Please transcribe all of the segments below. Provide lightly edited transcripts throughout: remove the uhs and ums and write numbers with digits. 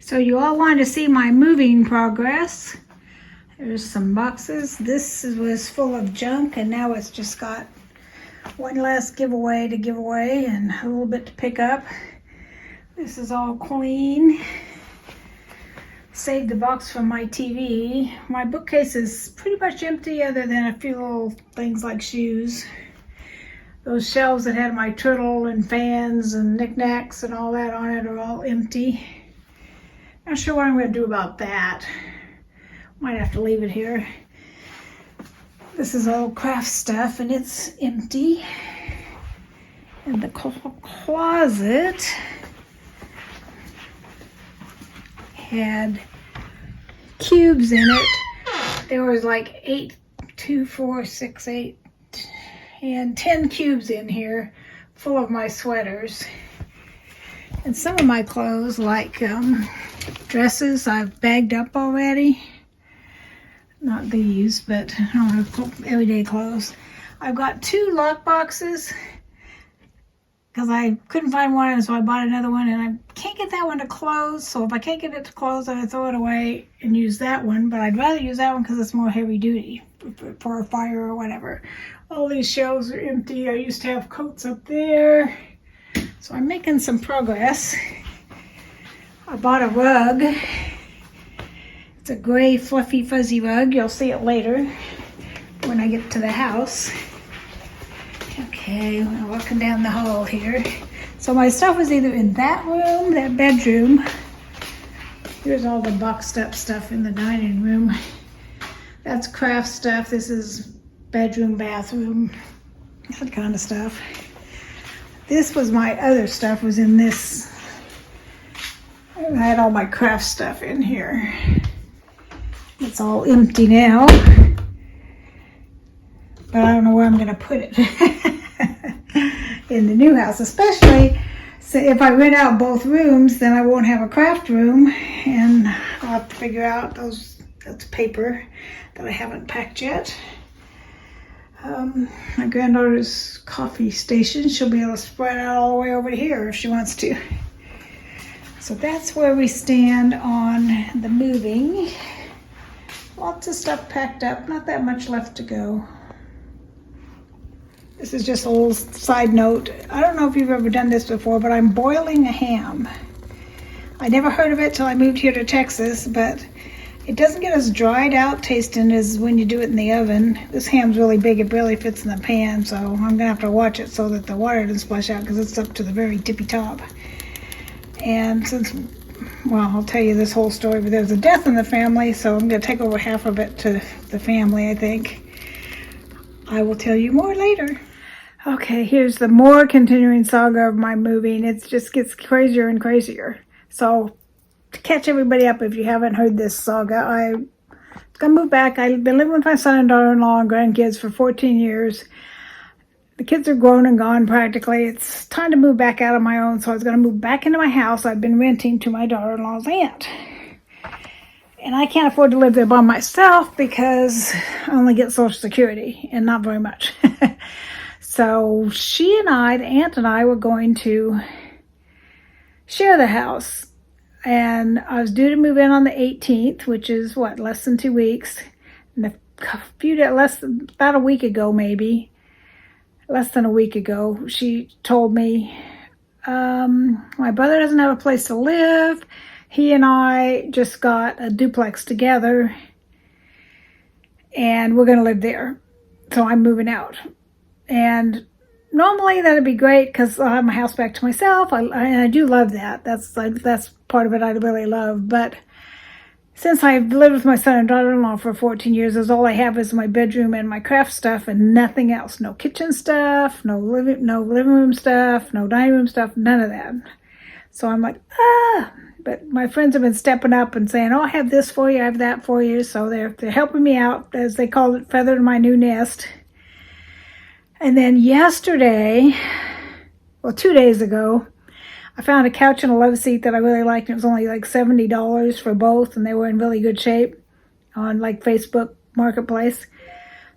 So you all want to see my moving progress. There's some boxes. This was full of junk, and now it's just got one last giveaway to give away and a little bit to pick up. This is all clean. Saved the box from my TV. My bookcase is pretty much empty other than a few little things like shoes. Those shelves that had my turtle and fans and knickknacks and all that on it are all empty. Not sure what I'm going to do about that. Might have to leave it here. This is all craft stuff and it's empty. And the closet had cubes in it. There was like 8, 2, 4, 6, 8, and 10 cubes in here full of my sweaters. And some of my clothes, like dresses, I've bagged up already. Not these, but I don't have everyday clothes. I've got 2 lock boxes because I couldn't find one, and so I bought another one, and I can't get that one to close. So if I can't get it to close, I'm going to throw it away and use that one. But I'd rather use that one because it's more heavy duty for a fire or whatever. All these shelves are empty. I used to have coats up there. So I'm making some progress. I bought a rug. It's a gray, fluffy, fuzzy rug. You'll see it later when I get to the house. Okay, we're walking down the hall here. So my stuff was either in that room, that bedroom. Here's all the boxed up stuff in the dining room. That's craft stuff. This is bedroom, bathroom, that kind of stuff. This was my other stuff, was in this. I had all my craft stuff in here. It's all empty now. But I don't know where I'm going to put it in the new house. Especially if I rent out both rooms, then I won't have a craft room. And I'll have to figure out that's paper that I haven't packed yet. My granddaughter's coffee station, she'll be able to spread out all the way over to here if she wants to. So that's where we stand on the moving. Lots of stuff packed up, not that much left to go. This is just a little side note. I don't know if you've ever done this before, but I'm boiling a ham. I never heard of it till I moved here to Texas, but it doesn't get as dried out tasting as when you do it in the oven. This ham's really big, it barely fits in the pan, so I'm gonna have to watch it so that the water doesn't splash out because it's up to the very tippy top. And since, well, I'll tell you this whole story, but there's a death in the family, so I'm gonna take over half of it to the family, I think. I will tell you more later. Okay, here's the more continuing saga of my moving. It just gets crazier and crazier. So, to catch everybody up, if you haven't heard this saga, I'm gonna move back. I've been living with my son and daughter-in-law and grandkids for 14 years. The kids are grown and gone practically. It's time to move back out on my own, so I was gonna move back into my house I've been renting to my daughter-in-law's aunt. And I can't afford to live there by myself because I only get Social Security, and not very much. So she and I, the aunt and I, were going to share the house. And I was due to move in on the 18th, which is, what, less than 2 weeks. And about a week ago, maybe, less than a week ago, she told me, my brother doesn't have a place to live. He and I just got a duplex together, and we're going to live there. So I'm moving out. And normally that'd be great because I'll have my house back to myself. I do love that. That's part of it I really love. But since I've lived with my son and daughter-in-law for 14 years, all I have is my bedroom and my craft stuff and nothing else. No kitchen stuff, no living room stuff, no dining room stuff, none of that. So I'm like, But my friends have been stepping up and saying, oh, I have this for you, I have that for you. So they're helping me out, as they call it, feather in my new nest. And then yesterday, well, 2 days ago, I found a couch and a love seat that I really liked. It was only like $70 for both, and they were in really good shape on like Facebook Marketplace.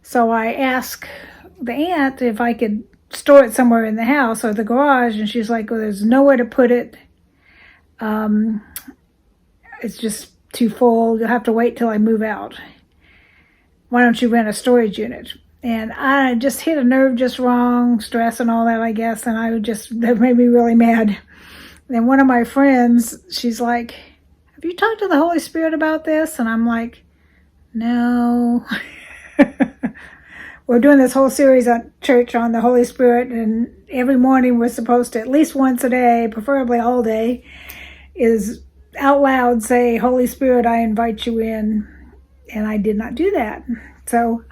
So I asked the aunt if I could store it somewhere in the house or the garage, and she's like, well, there's nowhere to put it. it's just too full. You'll have to wait till I move out. Why don't you rent a storage unit? And I just hit a nerve just wrong, stress and all that, I guess. And that made me really mad. And one of my friends, she's like, have you talked to the Holy Spirit about this? And I'm like, no. We're doing this whole series at church on the Holy Spirit, and every morning we're supposed to, at least once a day, preferably all day, is out loud say, Holy Spirit, I invite you in. And I did not do that. So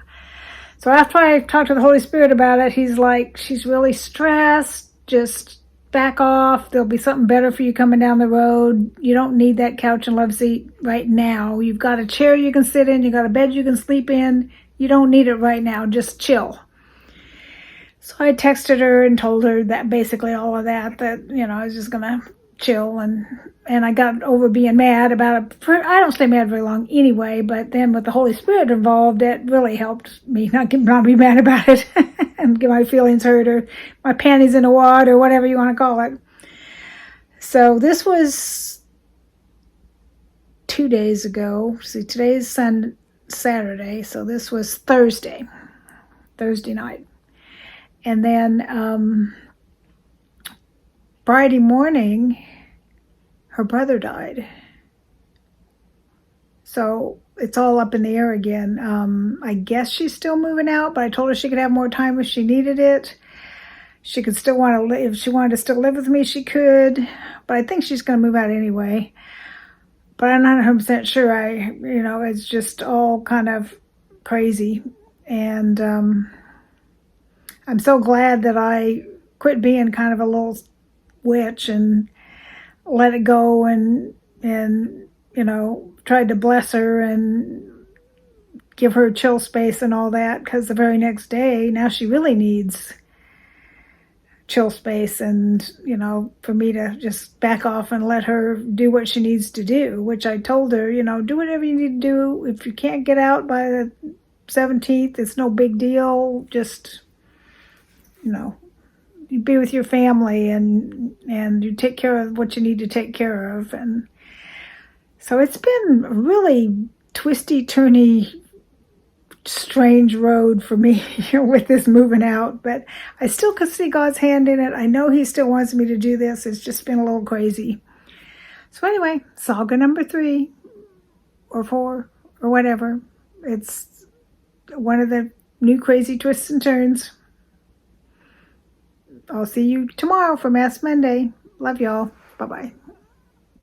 after I talked to the Holy Spirit about it, he's like, she's really stressed. Just back off. There'll be something better for you coming down the road. You don't need that couch and love seat right now. You've got a chair you can sit in. You got a bed you can sleep in. You don't need it right now. Just chill. So I texted her and told her that basically all of that, I was just going to chill. And I got over being mad about it. I don't stay mad very long anyway, but then with the Holy Spirit involved, it really helped me not be mad about it and get my feelings hurt or my panties in a wad or whatever you want to call it. So this was 2 days ago. See, today's Saturday, so this was Thursday night. And then Friday morning, her brother died. So it's all up in the air again. I guess she's still moving out, but I told her she could have more time if she needed it. She could still if she wanted to still live with me, she could. But I think she's going to move out anyway. But I'm not 100% sure. It's just all kind of crazy. And I'm so glad that I quit being kind of a little witch and let it go and tried to bless her and give her chill space and all that, because the very next day, now she really needs chill space and, for me to just back off and let her do what she needs to do, which I told her, do whatever you need to do. If you can't get out by the 17th, it's no big deal. Just, you be with your family and you take care of what you need to take care of. And so it's been a really twisty, turny, strange road for me with this moving out, but I still could see God's hand in it. I know he still wants me to do this. It's just been a little crazy. So anyway, Saga number 3 or 4 or whatever. It's one of the new crazy twists and turns. I'll see you tomorrow for Mass Monday. Love y'all. Bye-bye.